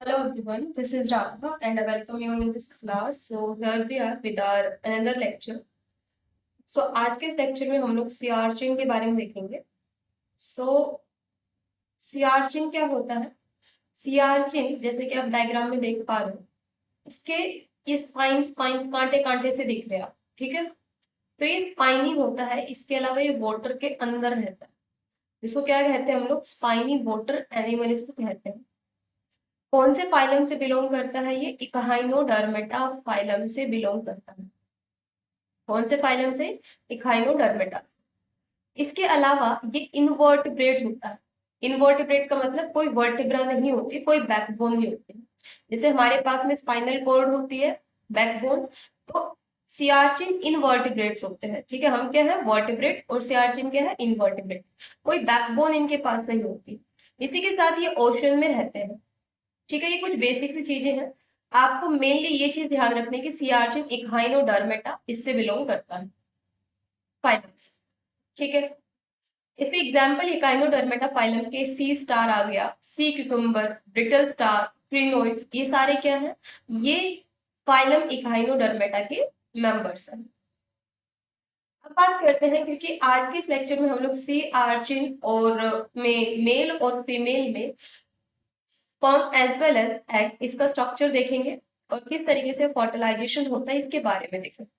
Hello everyone, this is Radha and I welcome you in this class. So here we are with our another lecture. So आज के इस lecture में हम लोग सीआरचिन के बारे में देखेंगे. सो सीआरचिन क्या होता है? सीआरचिन जैसे कि आप डायग्राम में देख पा रहे हो, इसके ये स्पाइंस स्पाइंस कांटे कांटे से दिख रहे हैं आप, ठीक है? तो ये स्पाइनी होता है, इसके अलावा ये वाटर के अंदर रहता है. इसको क्या कहते हैं हम लोग? स्पाइनी वाटर एनिमल इसको कहते हैं. कौन से फाइलम से बिलोंग करता है ये? इकाइनोडर्मेटा फाइलम से बिलोंग करता है. कौन से फाइलम से? इकाइनोडर्मेटा से. इसके अलावा ये इनवर्टिब्रेट होता है. इनवर्टिब्रेट का मतलब कोई वर्टिब्रा नहीं होती, कोई बैकबोन नहीं होती. जैसे हमारे पास में स्पाइनल कॉर्ड होती है, बैकबोन, तो सियारचिन इनवर्टिब्रेट्स होते हैं. ठीक है, हम क्या है? वर्टिब्रेट, और सियारचिन क्या है? इनवर्टिब्रेट. कोई बैकबोन इनके पास नहीं होती. इसी के साथ ये ओशन में रहते हैं. ठीक है, ये कुछ बेसिक सी चीजें हैं. आपको मेनली ये चीज ध्यान रखनी है कि सियारचिन इक्हाइनोडर्मेटा इससे बिलोंग करता है, फाइलम से. ठीक है, इसके एग्जाम्पल इकाइनोडर्मेटा फाइलम के सी स्टार आ गया, सी क्यूकम्बर, ब्रिटल स्टार, क्रिनोइड्स, ये सारे क्या हैं? ये फाइलम इकाइनोडर्मेटा के मेंबर्स हैं. अब बात करते हैं, क्योंकि आज के इस लेक्चर में हम लोग सी आर्चिन और में मेल और फीमेल में sperm as well as egg, इसका स्ट्रक्चर देखेंगे और किस तरीके से फर्टिलाइजेशन होता है इसके बारे में देखेंगे.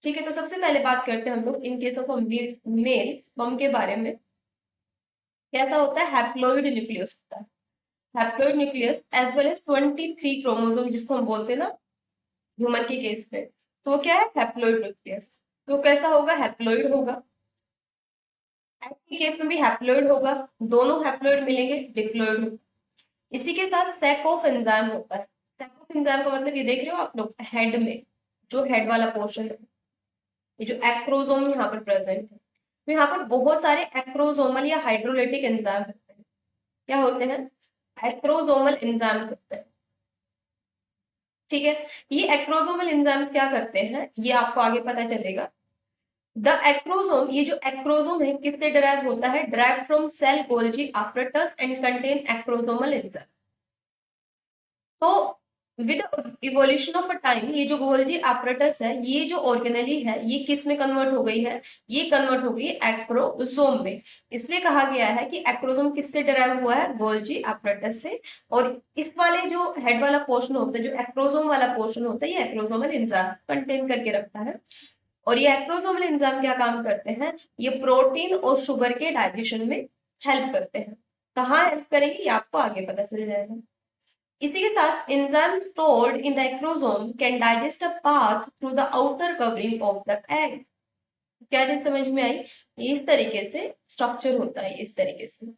ठीक है, तो सबसे पहले बात करते हैं हम लोग in case of male sperm के बारे में. कैसा होता है? हैप्लॉइड न्यूक्लियस होता है. Haploid nucleus as well as 23 chromosome, जिसको हम बोलते हैं ना ह्यूमन के केस में, तो वो क्या है? Haploid nucleus. तो कैसा होगा? हैप्लॉइड होगा. एग के केस में भी हैप्लॉइड होगा. दोनों हैप्लॉइड मिलेंगे, डिप्लॉइड होगा. इसी के साथ सैक ऑफ एंजाइम होता है. सैक ऑफ एंजाइम का मतलब ये देख रहे हो आप लोग, हेड में जो हेड वाला पोर्शन है, ये जो एक्रोसोम यहाँ पर प्रेजेंट है, तो यहाँ पर बहुत सारे एक्रोसोमल या हाइड्रोलाइटिक एंजाइम होते हैं. क्या होते हैं? एक्रोसोमल एंजाइम्स होते हैं. ठीक है, ये एक्रोसोमल एंजाइम्स क्या करते हैं ये आपको आगे पता चलेगा. द एक्रोसोम, ये जो एक्रोसोम है किससे डिराइव होता है? Derive from cell Golgi apparatus and contain acrosomal enzyme. तो with evolution of a time, ये जो गोल्जी apparatus है, ये जो ऑर्गेनेली है, ये किस में कन्वर्ट हो गई है? ये कन्वर्ट हो गई एक्रोसोम में. इसलिए कहा गया है कि एक्रोसोम किससे डिराइव हुआ है? गोल्जी apparatus से. और इस वाले जो हेड वाला पोर्शन होता है, जो एक्रोसोम वाला पोर्शन होता है, ये एक्रोसोमल एंजाइम कंटेन करके रखता है. और ये एक्रोसोमल एंजाइम क्या काम करते हैं? ये प्रोटीन और शुगर के डाइजेशन में हेल्प करते हैं. कहाँ हेल्प करेंगे ये आपको आगे पता चल जाएगा. इसी के साथ enzyme stored in the acrosome can digest a path through the outer covering of the egg. क्या चीज समझ में आई? इस तरीके से स्ट्रक्चर होता है, इस तरीके से,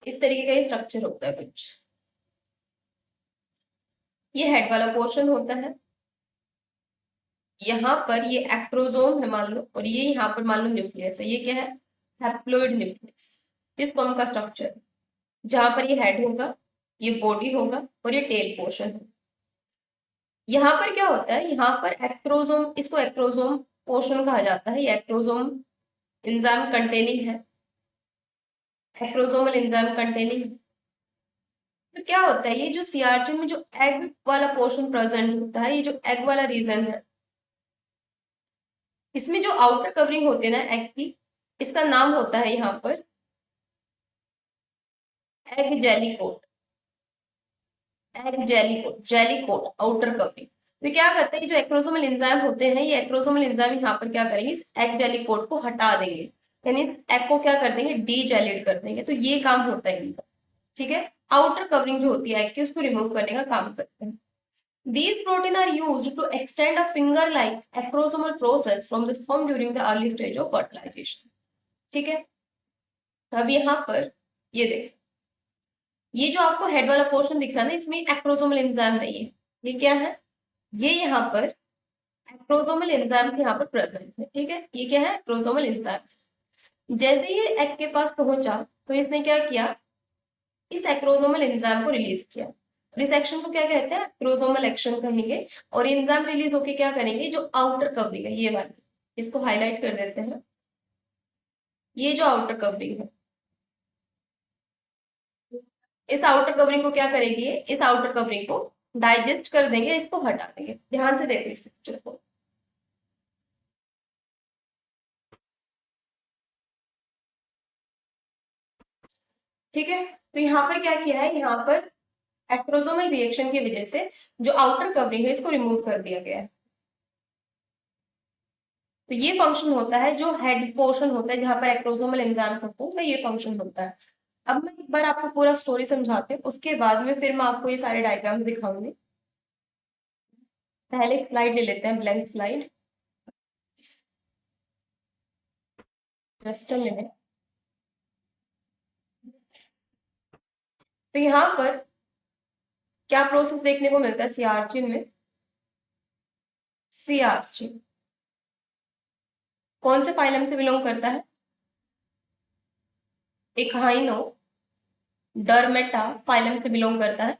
इस तरीके का ये स्ट्रक्चर होता है कुछ. ये हेड वाला पोर्शन होता है. यहाँ पर ये एक्रोसोम है मान लो, और ये यहाँ पर मान लो न्यूक्लियस है. ये क्या है? Haploid nucleus. इस स्पर्म का स्ट्रक्चर, जहां पर ये हेड होगा, ये बॉडी होगा, और ये टेल पोर्शन होगा. यहाँ पर क्या होता है? यहाँ पर एक्रोसोम, इसको एक्रोसोम पोर्शन कहा जाता है. ये एक्रोसोम एंजाइम कंटेनिंग है, एक्रोसोमल एंजाइम कंटेनिंग है. तो क्या होता है? ये जो सीआरचिन में जो एग वाला पोर्शन प्रेजेंट होता है, ये जो एग वाला रीजन है, इसमें जो आउटर कवरिंग होती है ना एग की, इसका नाम होता है यहाँ पर egg jelly coat. Egg jelly coat, jelly coat, outer covering. तो क्या करते हैं? जो एक्रोसोमल एंजाइम होते हैं, ये एक्रोसोमल एंजाइम यहाँ पर क्या करेंगे? इस एग जेली कोट को हटा देंगे, यानी इस एग को क्या कर देंगे? डी जेलिड कर देंगे. तो ये काम होता है इनका. ठीक है, आउटर कवरिंग जो होती है एग की, उसको रिमूव करने का काम करते हैं. These protein are used to extend a finger-like acrosomal process from the sperm during the early stage of fertilization. ठीक है, अब यहाँ पर ये देखें, ये जो आपको हेड वाला पोर्शन दिख रहा है ना, इसमें एक्रोसोमल एंजाइम है. ये क्या है? ये यहाँ पर एक्रोसोमल एंजाइम्स यहाँ पर प्रेजेंट है. ठीक है, ये क्या है? Acrosomal enzymes. जैसे ये एग के पास पहुंचा, तो इसने क्या किया? इस एक्रोसोमल एंजाइम को रिलीज किया. और इस एक्शन को क्या कहते हैं? एक्रोसोमल एक्शन कहेंगे. और एंजाइम रिलीज होके क्या करेंगे? जो आउटर कवरिंग है ये वाली, इसको हाईलाइट कर देते हैं. ये जो आउटर कवरिंग है, इस आउटर कवरिंग को क्या करेगी ये? इस आउटर कवरिंग को डाइजेस्ट कर देंगे, इसको हटा देंगे। ध्यान से देखो इस पिक्चर को। ठीक है, तो यहाँ पर क्या किया है, यहाँ पर एक्रोसोमल रिएक्शन की वजह से जो आउटर कवरिंग है इसको रिमूव कर दिया गया है। तो ये फंक्शन होता है, जो हेड पोर्शन होता है जहां पर एक्रोसोमल एंजाइम्स होते हैं, तो ये फंक्शन होता है। अब मैं एक बार आपको पूरा स्टोरी समझाती हूँ, उसके बाद में फिर मैं आपको ये सारे डायग्राम्स दिखाऊंगी। पहले एक स्लाइड ले लेते हैं, blank slide. Just a minute. तो यहाँ पर क्या प्रोसेस देखने को मिलता है सीआरचिन में? सीआरचिन कौन से फाइलम से बिलोंग करता है? इकहाइनो डरमेटा फाइलम से बिलोंग करता है,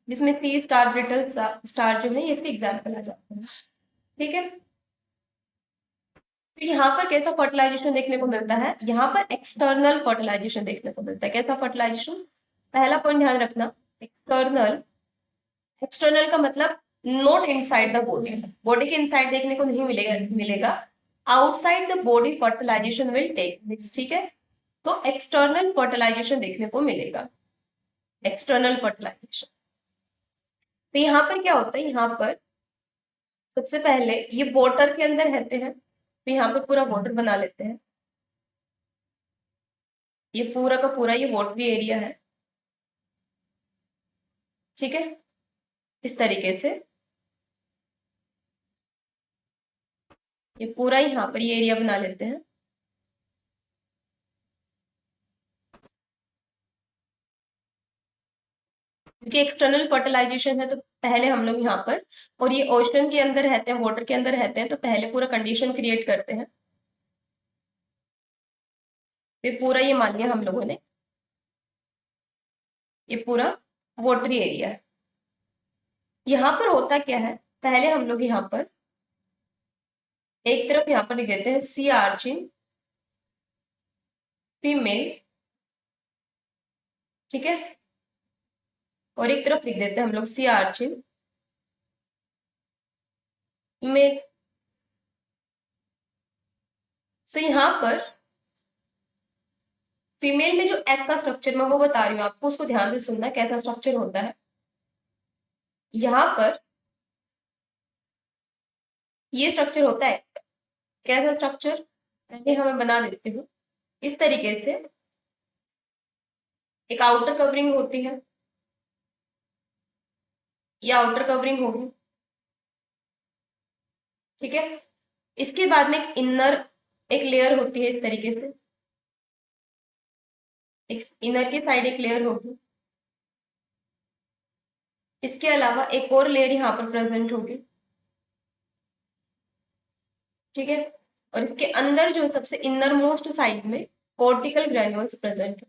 जिसमें सी स्टार, ब्रिटल स्टार जो है ये इसके एग्जाम्पल आ जाते हैं। ठीक है, तो यहाँ पर कैसा फर्टिलाइजेशन देखने को मिलता है? यहाँ पर एक्सटर्नल फर्टिलाइजेशन देखने को मिलता है। कैसा फर्टिलाइजेशन? पहला पॉइंट ध्यान रखना, एक्सटर्नल। एक्सटर्नल का मतलब not inside the body. Body के इनसाइड देखने को नहीं मिलेगा। Outside the body fertilization will take place. ठीक है, तो एक्सटर्नल फर्टिलाइजेशन देखने को मिलेगा, एक्सटर्नल फर्टिलाइजेशन। तो यहाँ पर क्या होता है, यहाँ पर सबसे पहले ये वाटर के अंदर रहते हैं, तो यहाँ पर पूरा वाटर बना लेते हैं। ये पूरा का पूरा ये वाटरी एरिया है। ठीक है, इस तरीके से ये पूरा यहाँ पर ये एरिया बना लेते हैं। क्योंकि एक्सटर्नल फर्टिलाइजेशन है, तो पहले हम लोग यहाँ पर, और ये ओशन के अंदर रहते हैं, वाटर के अंदर रहते हैं, तो पहले पूरा कंडीशन क्रिएट करते हैं। फिर पूरा ये मान लिया हम लोगों ने, ये पूरा वाटरी एरिया है। यहाँ पर होता क्या है, पहले हम लोग यहाँ पर एक तरफ यहाँ पर लिख देते हैं सी आर्चिन फीमेल। ठीक है, और एक तरफ लिख देते हैं हम लोग सी आर्चिन मेल। सो यहाँ पर फीमेल में जो एग का स्ट्रक्चर मैं वो बता रही हूँ आपको, उसको ध्यान से सुनना कैसा स्ट्रक्चर होता है। यहाँ पर ये स्ट्रक्चर होता है, कैसा स्ट्रक्चर, पहले हमें बना देती हूँ। इस तरीके से एक आउटर कवरिंग होती है, ये आउटर कवरिंग होगी। ठीक है, इसके बाद में एक इनर, एक लेयर होती है इस तरीके से, एक इनर की साइड एक लेयर होगी। इसके अलावा एक और लेयर यहाँ पर प्रेजेंट होगी। ठीक है, और इसके अंदर जो सबसे इनर मोस्ट साइड में कॉर्टिकल ग्रैन्यूल्स प्रेजेंट है।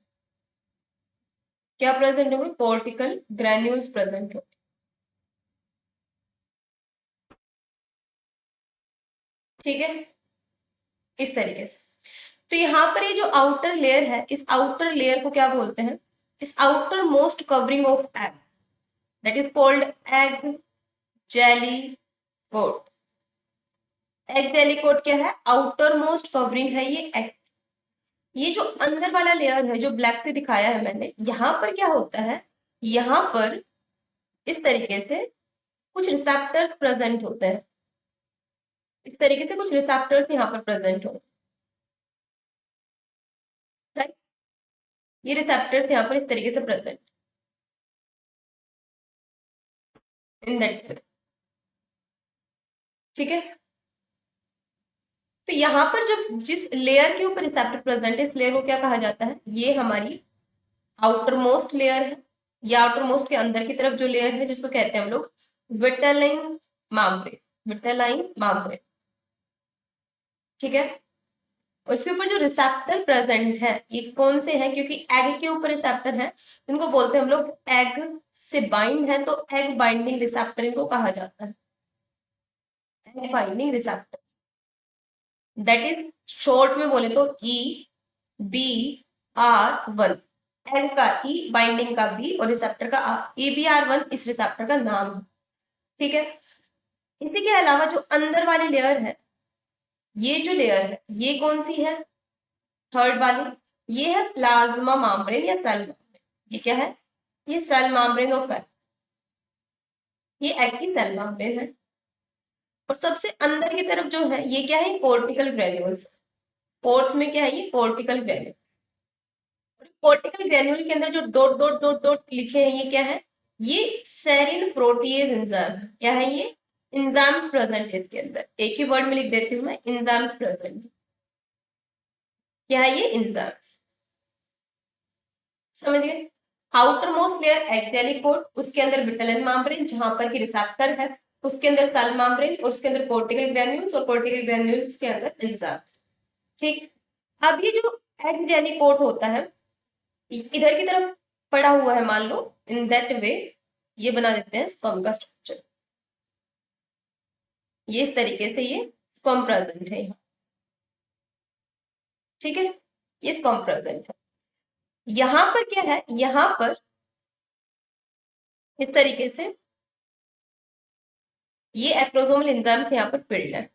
क्या प्रेजेंट होंगे? कॉर्टिकल ग्रैन्यूल्स प्रेजेंट होंगे। ठीक है, इस तरीके से। तो यहाँ पर ये जो आउटर लेयर है, इस आउटर लेयर को क्या बोलते हैं? इस outermost covering of egg, that is called egg jelly coat. Egg jelly coat क्या है? आउटर मोस्ट कवरिंग है ये एग। ये जो अंदर वाला लेयर है जो ब्लैक से दिखाया है मैंने, यहाँ पर क्या होता है, यहाँ पर इस तरीके से कुछ रिसेप्टर्स प्रेजेंट होते हैं। इस तरीके से कुछ रिसेप्टर्स यहाँ पर प्रेजेंट होते हैं, राइट? ये रिसेप्टर्स यहाँ पर इस तरीके से प्रेजेंट इन दैट। ठीक है, तो यहाँ पर जब जिस लेयर के ऊपर रिसेप्टर प्रेजेंट है, इस लेयर को क्या कहा जाता है? ये हमारी आउटर मोस्ट लेयर है, या आउटर मोस्ट के अंदर की तरफ जो लेयर है जिसको कहते हैं हम लोग विटेलाइन मेम्ब्रेन, विटेलाइन मेम्ब्रेन। ठीक है, और इसके ऊपर जो रिसेप्टर प्रेजेंट है ये कौन से हैं? क्योंकि एग के ऊपर रिसेप्टर है, इनको बोलते हैं हम लोग एग से बाइंड है, तो एग बाइंडिंग रिसेप्टर इनको कहा जाता है, egg binding receptor. That is short में बोले तो E B R one, egg का ई, बाइंडिंग का बी और रिसेप्टर का आ। EBR1 इस रिसेप्टर का नाम है। ठीक है। इसी के अलावा जो अंदर वाली लेयर है, ये जो लेयर है ये कौन सी है, थर्ड वाली, ये है प्लाज्मा मेम्ब्रेन या सेल मेम्ब्रेन। ये क्या है, ये सेल मेम्ब्रेन ऑफ एग, ये एग की सेल मेम्ब्रेन है। और सबसे अंदर की तरफ जो है ये क्या है, कोर्टिकल ग्रेन्यूल्स। फोर्थ में क्या है, ये कोर्टिकल ग्रेन्यूल्स। कोर्टिकल ग्रेन्यूल के अंदर जो डॉट डॉट डॉट डॉट लिखे हैं ये क्या है, ये सेरिन प्रोटीएज एंजाइम है। क्या है ये, एंजाइम्स प्रेजेंट है इसके अंदर। एक ही वर्ड में लिख देती हूँ मैं, एंजाइम्स प्रेजेंट। क्या है ये, एंजाइम्स। समझ गए। Outermost layer egg jelly coat, उसके अंदर विटेलिन मेम्ब्रेन जहां पर की रिसेप्टर है, उसके अंदर सेल मेम्ब्रेन और उसके अंदर कोर्टिकल ग्रेन्यूल्स और कोर्टिकल ग्रेन्यूल्स के अंदर एंजाइम्स। ठीक। अब ये जो एग जेली कोट होता है इधर की तरफ पड़ा हुआ है, मान लो इन दैट वे, ये बना देते हैं स्पर्म का स्ट्रक्चर। ये इस तरीके से ये स्पर्म प्रेजेंट है यहाँ। ठीक है, ये स्पर्म प्रेजेंट है। यहां पर क्या है, यहां पर इस तरीके से ये एक्रोसोमल एंजाइम्स यहाँ पर फिल्ड है।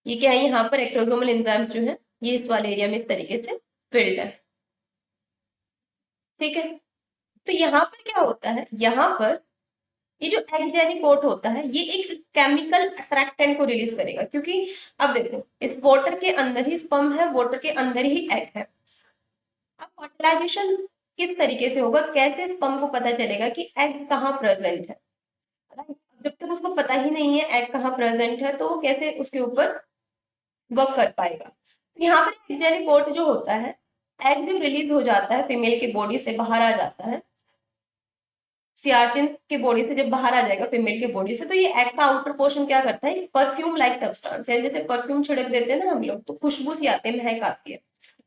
ये क्या है, यहाँ पर एक्रोसोमल एंजाइम्स जो है ये इस वाले एरिया में इस तरीके से फिल्ड है। ठीक है। तो यहाँ पर क्या होता है, यहाँ पर ये जो एग जेली कोट होता है ये एक केमिकल अट्रैक्टेंट को रिलीज करेगा, क्योंकि अब देखो इस वाटर के अंदर ही स्पर्म है, वाटर के अंदर ही एग है। अब फर्टिलाइजेशन किस तरीके से होगा, कैसे स्पर्म को पता चलेगा कि एग कहाँ प्रेजेंट है। Right? जब तक उसको पता ही नहीं है एग कहाँ प्रेजेंट है तो वो कैसे उसके ऊपर वर्क कर पाएगा। तो यहाँ पर एग जेली कोट जो होता है, एग जब रिलीज हो जाता है फीमेल की बॉडी से बाहर आ जाता है, सियाचिन के बॉडी से जब बाहर आ जाएगा फीमेल के बॉडी से, तो ये एग का आउटर पोर्शन क्या करता है, परफ्यूम लाइक सब्सटेंस है। जैसे परफ्यूम छिड़क देते हैं ना हम लोग तो खुशबू सी आती है, महक आती है।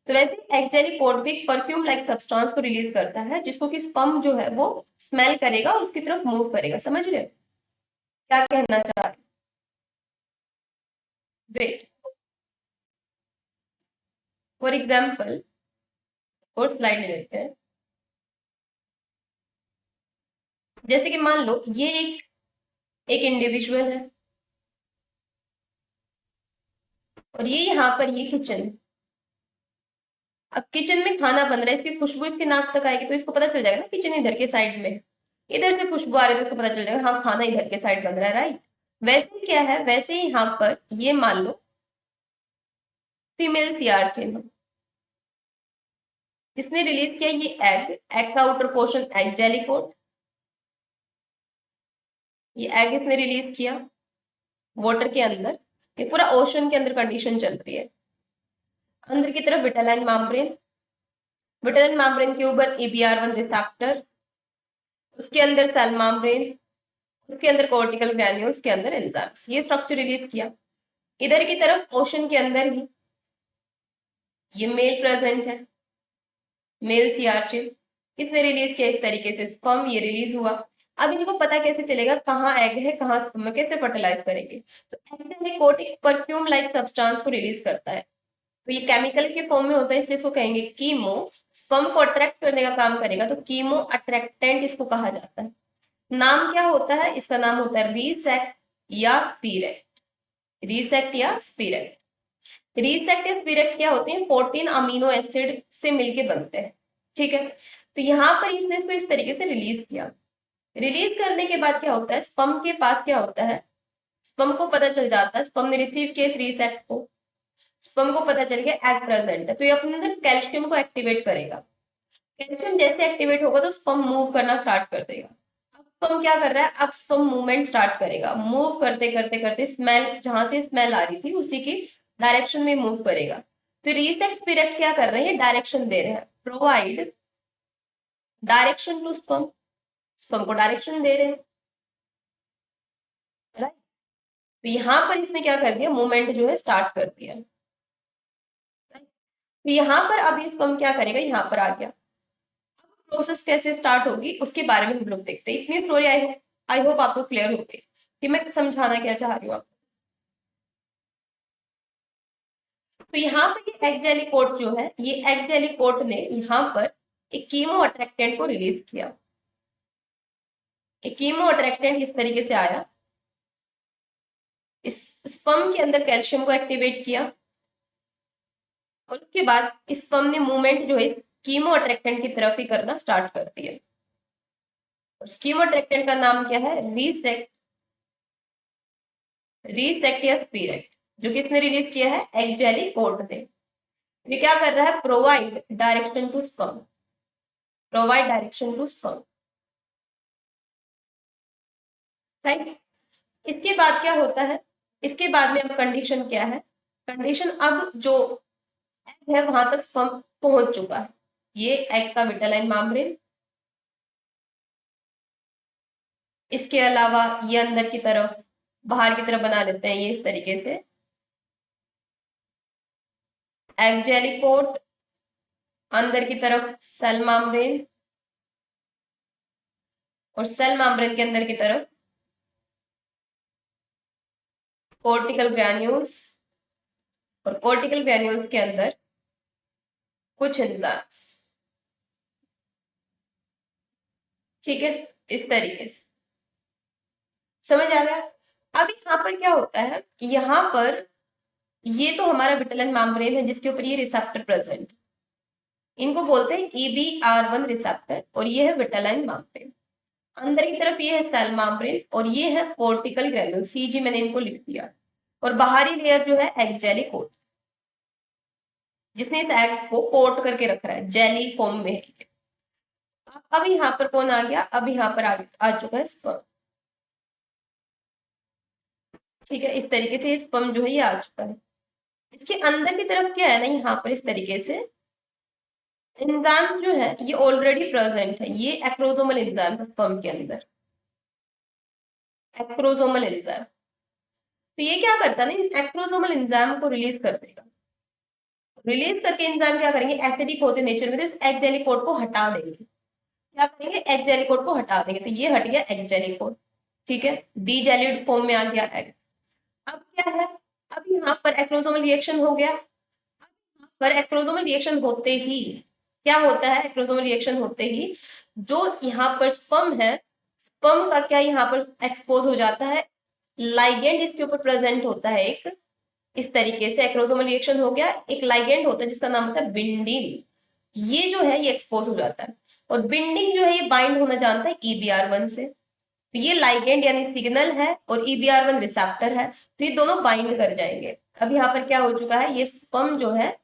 तो वैसे एग जेली कोट भी एक परफ्यूम लाइक सब्सटेंस को रिलीज करता है जिसको कि स्पर्म जो है वो स्मेल करेगा और उसकी तरफ मूव करेगा। समझ रहे हो क्या कहना चाह रहे, वेट फॉर एग्जाम्पल और स्लाइड ले लेते हैं। जैसे कि मान लो ये एक एक इंडिविजुअल है और ये यहाँ पर ये किचन है। अब किचन में खाना बन रहा है, इसकी खुशबू इसके नाक तक आएगी तो इसको पता चल जाएगा ना किचन इधर के साइड में है। इधर से खुशबू आ रही है तो इसको पता चल जाएगा हाँ खाना इधर के साइड बन रहा है, राइट। वैसे ही क्या है, वैसे ही यहाँ पर ये मान लो फीमेल सियारचिन है, इसने रिलीज किया ये एग, एग का outer portion egg jelly coat, ये एग इसने रिलीज किया वाटर के अंदर। ये पूरा ओशन के अंदर कंडीशन चल रही है। अंदर की तरफ विटेलाइन मेम्ब्रेन, विटेलाइन मेम्ब्रेन के ऊपर EBR1 रिसेप्टर, उसके अंदर सेल मेम्ब्रेन, उसके अंदर कोर्टिकल ग्रैन्यूल्स के अंदर एंजाइम्स, ये स्ट्रक्चर रिलीज किया। इधर की तरफ ओशन के अंदर ही ये मेल प्रेजेंट है, मेल सियाचिन, किसने रिलीज किया इस तरीके से स्पर्म, ये रिलीज हुआ। अब इनको पता कैसे चलेगा कहाँ एग है कहाँ स्पर्म है, कैसे फर्टिलाइज करेंगे। तो एग कोट एक परफ्यूम लाइक सब्सटेंस को रिलीज करता है, तो ये केमिकल के फॉर्म में होता है इसलिए इसको कहेंगे कीमो। स्पर्म को अट्रैक्ट करने का काम करेगा तो कीमो अट्रैक्टेंट इसको कहा जाता है। नाम क्या होता है इसका, नाम होता है रीसेक्ट या स्पीरेट। रीसेक्ट या स्पीरेट, रीसेक्ट या स्पीरेट क्या होते हैं, 14 अमीनो एसिड से मिलके बनते हैं। ठीक है। तो यहाँ पर इसने इसको इस तरीके से रिलीज किया। रिलीज करने के बाद क्या होता है, स्पर्म के पास क्या होता है, स्पर्म को पता चल जाता है, स्पर्म ने रिसीव किया इस रीसेक्ट को, स्पर्म को पता चल गया एग प्रेजेंट है, तो ये अपने अंदर कैल्शियम को एक्टिवेट करेगा। कैल्शियम जैसे एक्टिवेट होगा तो स्पर्म मूव करना स्टार्ट कर देगा। अब स्पर्म क्या कर रहा है, अब स्पर्म मूवमेंट स्टार्ट करेगा, मूव करते करते करते स्मेल जहां से स्मेल आ रही थी उसी की डायरेक्शन में मूव करेगा। तो रीसेट स्पिरिट क्या कर रहे हैं, डायरेक्शन दे रहे हैं, provide direction to sperm, sperm को डायरेक्शन दे रहे हैं, राइट। तो यहां पर इसने क्या कर दिया, मूवमेंट जो है स्टार्ट कर दिया, राइट। तो यहां पर अब ये स्पर्म क्या करेगा, यहां पर आ गया। प्रोसेस कैसे स्टार्ट होगी उसके बारे में हम लोग देखते हैं। इतनी स्टोरी आई होप आपको क्लियर हो गई कि मैं समझाना क्या चाह रही हूँ आपको। तो यहाँ पर ये एग जेली कोट जो है, ये एग जेली कोट ने यहाँ पर एक कीमो अट्रैक्टेंट को रिलीज किया। एक कीमो अट्रैक्टेंट इस तरीके से आया, इस स्पर्म के अंदर कैल्शियम को एक्टिवेट किया और उसके बाद स्पर्म ने मूवमेंट जो है कीमो अट्रैक्टेंट की तरफ ही करना स्टार्ट कर दिया। और कीमो अट्रैक्टेंट का नाम क्या है? रीसेक्ट या स्पिरेक्ट, जो किसने रिलीज किया है? एग जेली कोट ने। ये क्या कर रहा है? Provide direction to sperm, provide direction to sperm, right. इसके बाद क्या होता है? इसके बाद में अब कंडीशन क्या है? कंडीशन अब जो एग है वहां तक स्पर्म पहुंच चुका है। ये एग का विटालाइन मेम्ब्रेन, इसके अलावा ये अंदर की तरफ बाहर की तरफ बना लेते हैं ये इस तरीके से एग जेली कोट, अंदर की तरफ सेल मेम्ब्रेन और सेल मेम्ब्रेन के अंदर की तरफ कोर्टिकल ग्रैन्यूल्स और कोर्टिकल ग्रैन्यूल्स के अंदर कुछ एंजाइम्स। ठीक है, इस तरीके से समझ आ गया। अब यहाँ पर क्या होता है? यहाँ पर ये तो हमारा विटालाइन मेम्ब्रेन है जिसके ऊपर ये रिसेप्टर प्रेजेंट, इनको बोलते हैं EBR1 रिसेप्टर और ये है विटालाइन मेम्ब्रेन। अंदर की तरफ ये है सेल मेम्ब्रेन और ये है कोर्टिकल ग्रैन्यूल, CG मैंने इनको लिख दिया। और बाहरी लेयर जो है एग जेली कोट, जिसने इस एग को कोट करके रख रहा है, जेली फॉर्म में है ये। अब यहाँ पर कौन आ गया? अब यहाँ पर आ चुका है स्पर्म। ठीक है, इस तरीके से स्पर्म जो है ये आ चुका है। इसके अंदर की तरफ क्या है ना, यहाँ पर इस तरीके से एंजाइम्स जो है ये ऑलरेडी प्रेजेंट है, ये एक्रोसोमल एंजाइम्स स्पर्म के अंदर, एक्रोसोमल एंजाइम। तो ये क्या करता है ना, एक्रोसोमल एंजाइम को रिलीज कर देगा। रिलीज करके एंजाइम क्या करेंगे? एसिडिक होते नेचर में, तो इस एग जेली कोट को हटा देंगे। क्या करेंगे? एग जेली कोट को हटा देंगे। तो ये हट गया एग जेली कोट, ठीक है, डी जेलिड फॉर्म में आ गया एग। अब क्या है? अब यहाँ पर एक्रोसोमल रिएक्शन हो गया। पर एक्रोसोमल रिएक्शन होते ही क्या होता है? एक्रोसोमल रिएक्शन होते ही जो यहाँ पर स्पर्म है, स्पर्म का क्या यहाँ पर एक्सपोज हो जाता है? लाइगेंड इसके ऊपर प्रेजेंट होता है एक, इस तरीके से एक्रोसोमल रिएक्शन हो गया। एक लाइगेंड होता है जिसका नाम होता है बिंडिन, ये जो है ये एक्सपोज हो जाता है और बिंडिंग जो है ये बाइंड होना जानता है EBR1 से। तो ये लाइगेंड यानी सिग्नल है और EBR1 रिसेप्टर है, तो ये दोनों बाइंड कर जाएंगे। अब यहाँ पर क्या हो चुका है? ये स्पर्म जो है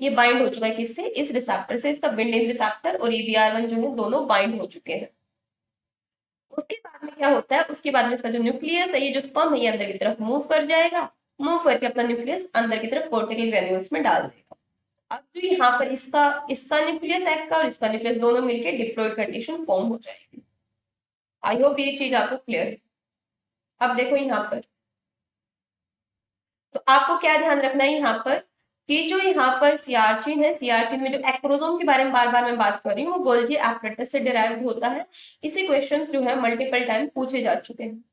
ये बाइंड हो चुका है किससे? इस रिसेप्टर से। इसका बिंडिंग रिसेप्टर और EBR1 जो है दोनों बाइंड हो चुके हैं। उसके बाद में क्या होता है? उसके बाद में इसका जो न्यूक्लियस है, ये जो स्पर्म है, ये अंदर की तरफ मूव कर जाएगा, मूव करके अपना न्यूक्लियस अंदर की तरफ कोर्टिकल ग्रैन्यूल्स में डाल देगा। अब जो यहाँ पर इसका इसका न्यूक्लियस एग का और इसका न्यूक्लियस दोनों मिलकर डिप्लॉयड कंडीशन फॉर्म हो जाएगी। आई होप ये चीज आपको क्लियर है। अब देखो यहाँ पर, तो आपको क्या ध्यान रखना है यहाँ पर कि जो यहाँ पर सियाचिन है, सियाचिन में जो एक्रोसोम के बारे में बार बार मैं बात कर रही हूँ वो गोल्जी एपरेटस से डिराइव्ड होता है। इसे क्वेश्चंस जो है मल्टीपल टाइम पूछे जा चुके हैं।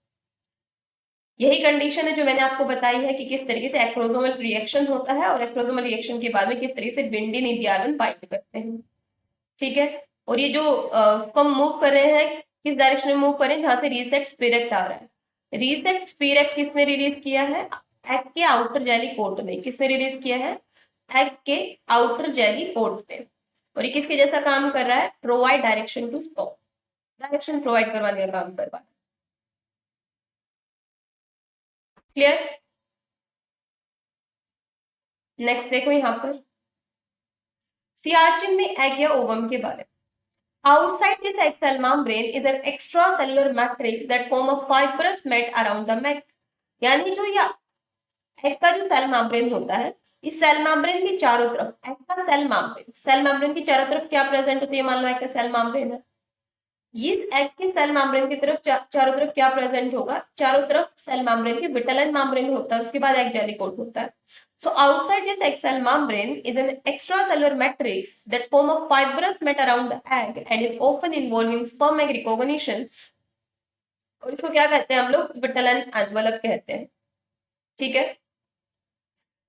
यही कंडीशन है जो मैंने आपको बताई है कि किस तरीके से एक्रोसोमल रिएक्शन होता है और एक्रोसोमल रिएक्शन के बाद में किस तरीके से बिंडिन EBR1 बाइंड करते हैं। ठीक है, और ये जो स्पर्म मूव कर रहे हैं किस डायरेक्शन में मूव कर रहे हैं? जहां से रीसेक्ट स्पिरेक्ट आ रहा है। रीसेक्ट स्पिरेक्ट किसने रिलीज किया है? एग के आउटर जेली कोट ने। किसने रिलीज किया है? एग के आउटर जेली कोट ने। और ये किसके जैसा काम कर रहा है? Provide direction to sperm, direction provide करवाने का काम कर रहा है। क्लियर? नेक्स्ट देखो यहाँ पर सियाचिन में एग या ओवम के बारे में। Outside this egg cell membrane is an extracellular matrix that form a fibrous mat around the neck। यानी जो ये एग का जो सेल मेम्ब्रेन होता है, इस सेल मेम्ब्रेन के चारों तरफ एग का सेल मेम्ब्रेन की चारों तरफ क्या प्रेजेंट होती है? मान लो एग का सेल मेम्ब्रेन है, इस एग के सेल मेम्ब्रेन की तरफ चारों तरफ क्या प्रेजेंट होगा? चारों तरफ सेल मेम्ब्रेन के विटालाइन मेम्ब्रेन होता है, उसके बाद एग जेली कोट होता है। So outside this egg cell membrane is an extracellular matrix that form a fibrous mat around the egg and is often involved in sperm egg recognition। और इसको क्या कहते हैं हम लोग? विटालाइन एनवलप कहते हैं। ठीक है,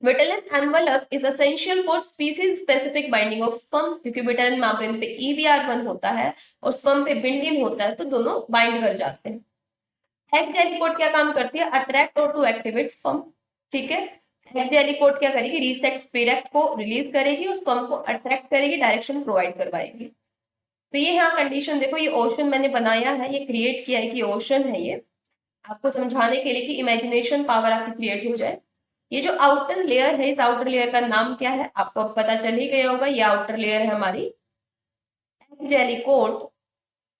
vitelline envelope is essential for species specific binding of sperm, क्योंकि विटालिन मेम्ब्रेन पे EBR1 होता है और स्पर्म पे बिंडिन होता है, तो दोनों बाइंड कर जाते हैं। एग जेलिकोट क्या काम करती है? अट्रैक्ट और टू एक्टिवेट स्पर्म। ठीक है, एग जेलिकोट क्या करेगी? रीसेक्ट स्पिरेक्ट को रिलीज करेगी और स्पर्म को अट्रैक्ट करेगी, डायरेक्शन प्रोवाइड करवाएगी। तो ये यहाँ कंडीशन देखो, ये ओशन मैंने बनाया है, ये क्रिएट किया है कि ओशन है, ये आपको समझाने के लिए कि इमेजिनेशन पावर आपकी क्रिएट हो जाए। ये जो आउटर लेयर है, इस आउटर लेयर का नाम क्या है आपको अब पता चल ही गया होगा। ये आउटर लेयर है हमारी एग जेलिकोट।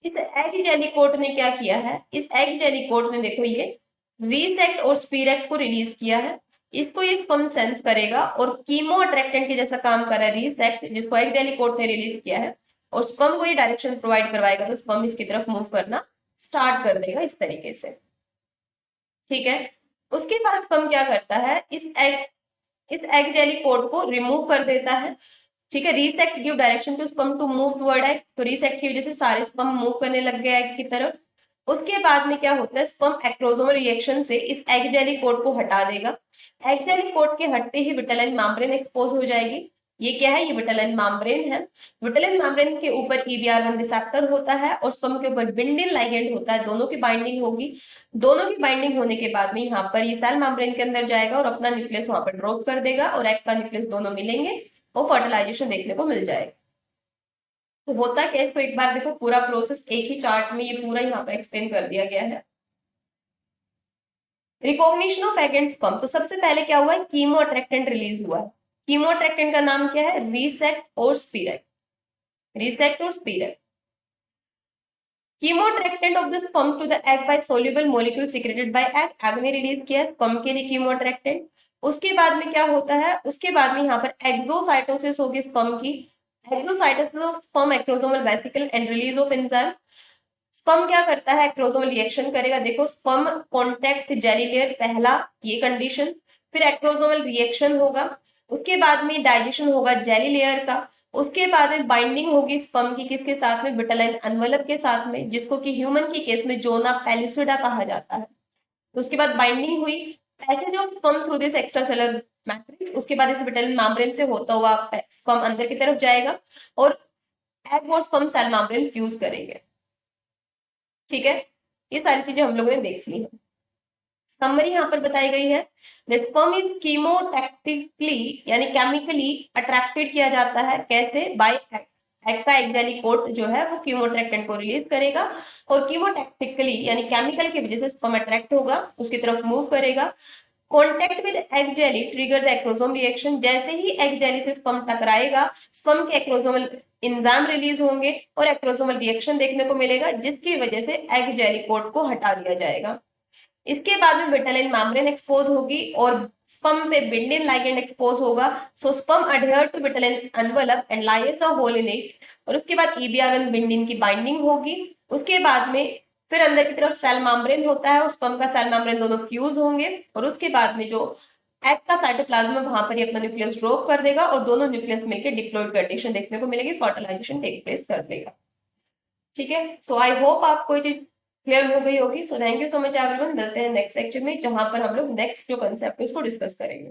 इस एग जेलिकोट ने क्या किया है? इस एग जेलिकोट ने देखो ये रीसेक्ट और स्पिरेक्ट को रिलीज किया है। इसको ये स्पर्म सेंस करेगा और कीमो अट्रैक्टेंट के जैसा काम कर रहा है रीसेक्ट, जिसको एग जेलिकोट ने रिलीज किया है, और स्पर्म को ये डायरेक्शन प्रोवाइड करवाएगा, तो स्पर्म इसकी तरफ मूव करना स्टार्ट कर देगा इस तरीके से। ठीक है, उसके बाद स्पर्म क्या करता है? इस एग जेली कोड को रिमूव कर देता है। ठीक है, resact give direction to sperm to move toward egg, तो रीसेक्ट की वजह से सारे स्पर्म मूव करने लग गए एग की तरफ। उसके बाद में क्या होता है? स्पर्म एक्रोसोमल रिएक्शन से इस एग जेली कोड को हटा देगा। एग जेली कोड के हटते ही विटालिन मेम्ब्रेन एक्सपोज हो जाएगी। ये क्या है? ये विटालिन मेम्ब्रेन है। विटालिन मेम्ब्रेन के ऊपर EBR1 रिसेप्टर होता है और स्पर्म के ऊपर बिंडिल लाइगेंड होता है, दोनों की बाइंडिंग होगी। दोनों की बाइंडिंग होने के बाद में यहाँ पर ये सेल मेम्ब्रेन के अंदर जाएगा और अपना न्यूक्लियस वहां पर ड्रॉप कर देगा और एग का न्यूक्लियस दोनों मिलेंगे और फर्टिलाइजेशन देखने को मिल जाएगा। तो होता क्या है, इसको एक बार देखो, पूरा प्रोसेस एक ही चार्ट में ये पूरा यहाँ पर एक्सप्लेन कर दिया गया है। Recognition of egg and sperm, तो सबसे पहले क्या हुआ है? कीमो अट्रैक्टेंट रिलीज हुआ है। कीमो अट्रैक्टेंट का नाम क्या है? रीसेक्ट और स्पिरेक्ट। रीसेक्ट और speract. Chemoattractant of the sperm to the egg by soluble molecule secreted by egg, egg ने रिलीज किया स्पर्म के लिए कीमोट्रैक्टेंट। उसके बाद में क्या होता है? उसके बाद में यहाँ पर एक्सोसाइटोसिस होगी स्पर्म की। Exocytosis of sperm acrosomal vesicle and release of enzyme. Sperm क्या करता है? एक्रोसोमल रिएक्शन करेगा। देखो, स्पर्म कॉन्टेक्ट जेली लेयर, पहला ये कंडीशन, फिर एक्रोसोमल रिएक्शन होगा, उसके बाद में डाइजेशन होगा जेली लेयर का, उसके बाद में बाइंडिंग होगी स्पर्म की किसके साथ में? विटालिन एनवलप के साथ में, जिसको कि ह्यूमन की केस में जोना पेलुसिडा कहा जाता है। तो उसके बाद बाइंडिंग हुई, passage of sperm through this extracellular matrix, उसके बाद इस विटालिन मेम्ब्रेन से होता हुआ स्पर्म अंदर की तरफ जाएगा और एग और स्पर्म सेल मेम्ब्रेन फ्यूज करेंगे। ठीक है, ये सारी चीजें हम लोगों ने देख ली है। समरी यहाँ पर बताई गई है, दैट स्पर्म इज कीमोटैक्टिकली यानी केमिकली अट्रैक्टेड किया जाता है। कैसे? बाय एग का एग जेली कोट जो है वो कीमोट्रैक्टेंट को रिलीज करेगा और कीमोटैक्टिकली यानी केमिकल की वजह से स्पर्म अट्रैक्ट होगा, उसकी तरफ मूव करेगा। Contact with egg jelly trigger the acrosome reaction, जैसे ही एग जेली से स्पर्म टकराएगा, स्पर्म के एक्रोसोमल एंजाइम रिलीज होंगे और एक्रोसोमल रिएक्शन देखने को मिलेगा, जिसकी वजह से एग जेली कोट को हटा दिया जाएगा। इसके बाद में विटालिन मेम्ब्रेन एक्सपोज होगी और स्पर्म पे बिंडिन लाइगेंड एक्सपोज होगा, so sperm adhere to vitelline envelope and lyse a hole in it, और उसके बाद EBR1 बिंडिन की बाइंडिंग होगी। उसके बाद में फिर अंदर की तरफ सेल मेम्ब्रेन होता है और स्पर्म का सेल मेम्ब्रेन दोनों फ्यूज होंगे और उसके बाद में जो एग का साइटोप्लाज्म वहां पर ही अपना न्यूक्लियस ड्रॉप कर देगा और दोनों न्यूक्लियस मिलकर डिप्लॉयड कंडीशन देखने को मिलेगी, फर्टिलाइजेशन टेक प्लेस कर देगा। ठीक है, सो आई होप आपको ये चीज क्लियर हो गई होगी। So thank you so much everyone, मिलते हैं नेक्स्ट लेक्चर में, जहां पर हम लोग नेक्स्ट जो कंसेप्ट है उसको डिस्कस करेंगे।